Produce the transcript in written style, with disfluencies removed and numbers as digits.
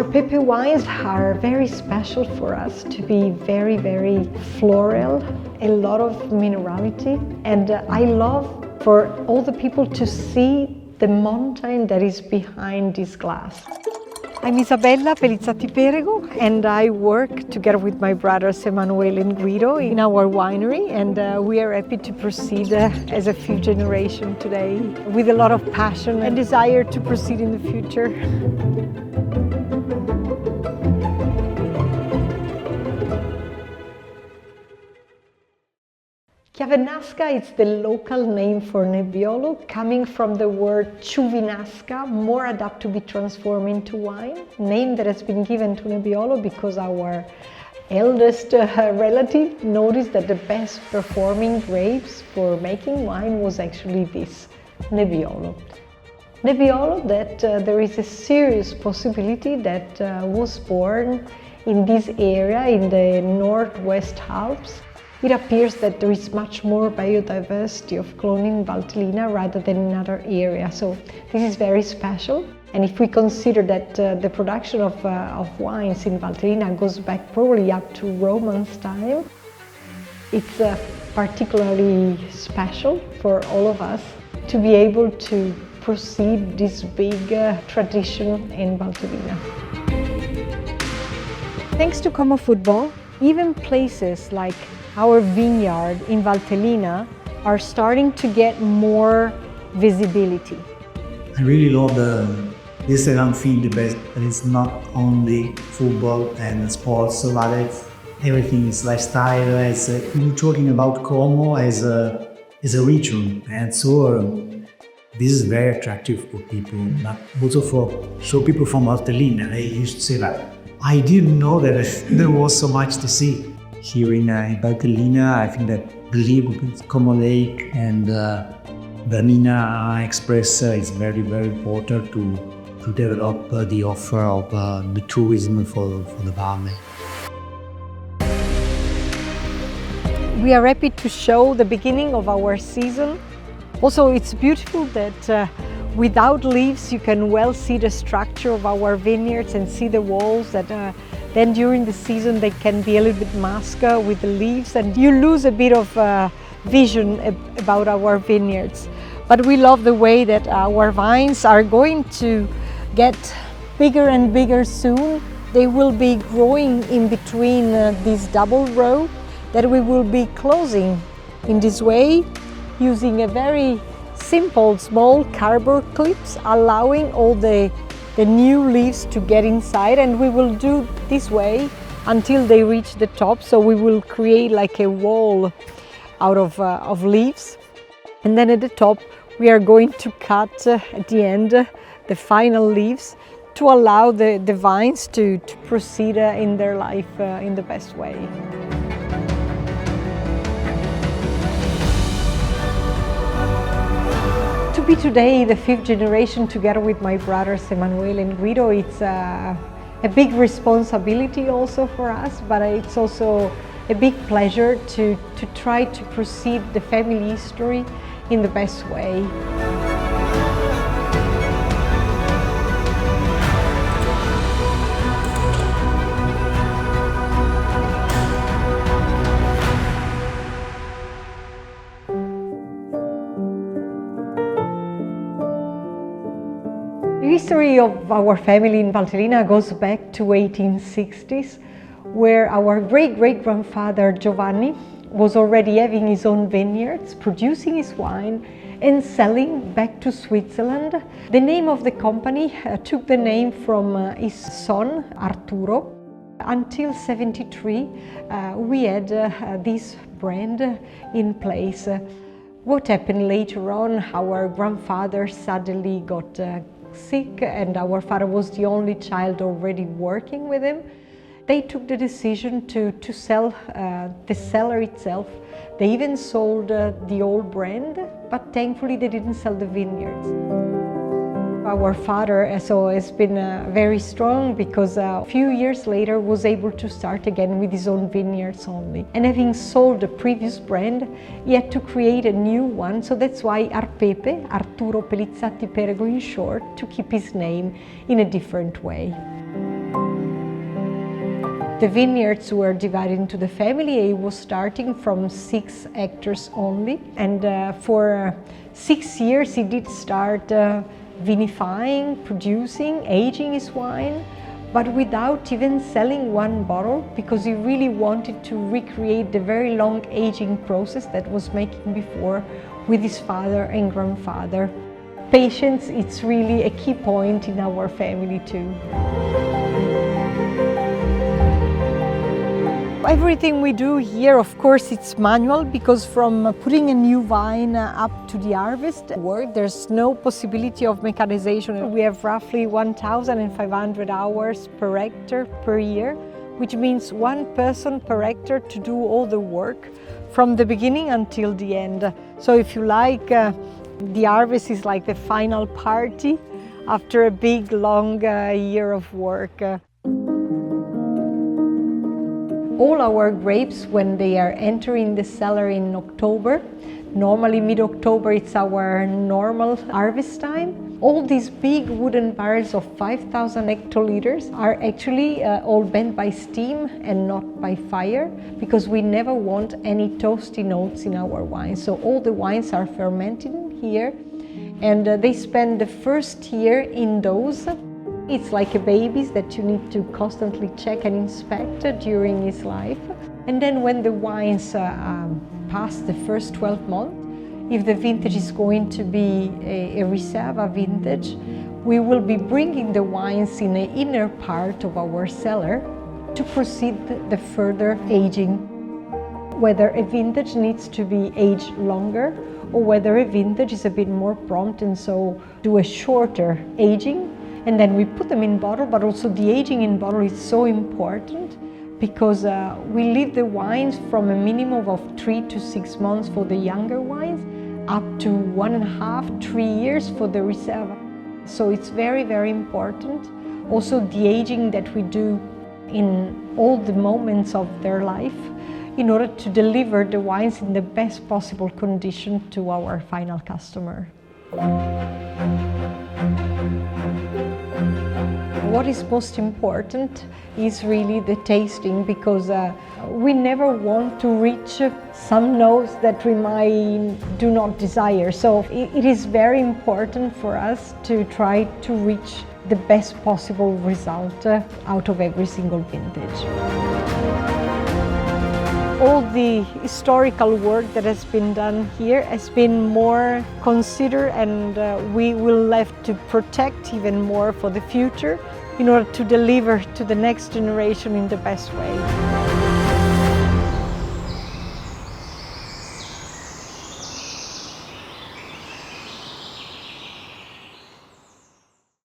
Arpepe wines are very special for us to be very, very floral, a lot of minerality, and I love for all the people to see the mountain that is behind this glass. I'm Isabella Pellizzati-Perego, and I work together with my brothers Emanuele and Guido in our winery, and we are happy to proceed as a fifth generation today with a lot of passion and desire to proceed in the future. Chiavenasca is the local name for Nebbiolo, coming from the word ciuvinasca, more adapt to be transformed into wine, name that has been given to Nebbiolo because our eldest relative noticed that the best performing grapes for making wine was actually this, Nebbiolo. Nebbiolo, that there is a serious possibility that was born in this area in the northwest Alps. It appears that there is much more biodiversity of clone in Valtellina rather than in other areas. So this is very special. And if we consider that the production of wines in Valtellina goes back probably up to Romans' time, it's particularly special for all of us to be able to proceed this big tradition in Valtellina. Thanks to Como Football, even places like our vineyard in Valtellina are starting to get more visibility. I really love this around feel the best, and it's not only football and sports, but everything is lifestyle. You're talking about Como as a region, and so this is very attractive for people, but also for people from Valtellina. I used to say that I didn't know that there was so much to see. Here in Valtellina, I think that the Como Lake and Bernina Express is very, very important to develop the offer of the tourism for the Valme. We are happy to show the beginning of our season. Also, it's beautiful that without leaves you can well see the structure of our vineyards and see the walls that then during the season they can be a little bit masked with the leaves, and you lose a bit of vision about our vineyards. But we love the way that our vines are going to get bigger and bigger soon. They will be growing in between this double row that we will be closing in this way using a very simple small cardboard clips, allowing all the new leaves to get inside, and we will do this way until they reach the top. So we will create like a wall out of leaves, and then at the top we are going to cut at the end the final leaves to allow the vines to proceed in their life in the best way. To be today the fifth generation together with my brothers Emanuele and Guido, it's a big responsibility also for us, but it's also a big pleasure to try to proceed the family history in the best way. The history of our family in Valtellina goes back to 1860s, where our great-great-grandfather Giovanni was already having his own vineyards, producing his wine and selling back to Switzerland. The name of the company took the name from his son Arturo. Until 73, we had this brand in place. What happened later on, our grandfather suddenly got sick, and our father was the only child already working with him. They took the decision to sell the cellar itself. They even sold the old brand, but thankfully they didn't sell the vineyards. Our father has been very strong, because a few years later was able to start again with his own vineyards only. And having sold the previous brand, he had to create a new one, so that's why Arpepe, Arturo Pellizzati-Perego in short, to keep his name in a different way. The vineyards were divided into the family. It was starting from 6 hectares only, and for 6 years he did start vinifying, producing, aging his wine, but without even selling one bottle, because he really wanted to recreate the very long aging process that was making before with his father and grandfather. Patience, it's really a key point in our family too. Everything we do here, of course, it's manual, because from putting a new vine up to the harvest work, there's no possibility of mechanization. We have roughly 1,500 hours per hectare per year, which means one person per hectare to do all the work from the beginning until the end. So if you like, the harvest is like the final party after a big, long year of work. All our grapes, when they are entering the cellar in October, normally mid-October it's our normal harvest time, all these big wooden barrels of 5,000 hectoliters are actually all bent by steam and not by fire, because we never want any toasty notes in our wine. So all the wines are fermented here, and they spend the first year in those. It's like a baby that you need to constantly check and inspect during his life. And then when the wines pass the first 12 months, if the vintage is going to be a Riserva vintage, we will be bringing the wines in the inner part of our cellar to proceed the further aging. Whether a vintage needs to be aged longer, or whether a vintage is a bit more prompt and so do a shorter aging. And then we put them in bottle, but also the aging in bottle is so important, because we leave the wines from a minimum of 3 to 6 months for the younger wines, up to 1.5 to 3 years for the Riserva. So it's very, very important. Also the aging that we do in all the moments of their life, in order to deliver the wines in the best possible condition to our final customer. What is most important is really the tasting, because we never want to reach some notes that we might do not desire. So it is very important for us to try to reach the best possible result out of every single vintage. All the historical work that has been done here has been more considered, and we will have to protect even more for the future in order to deliver to the next generation in the best way.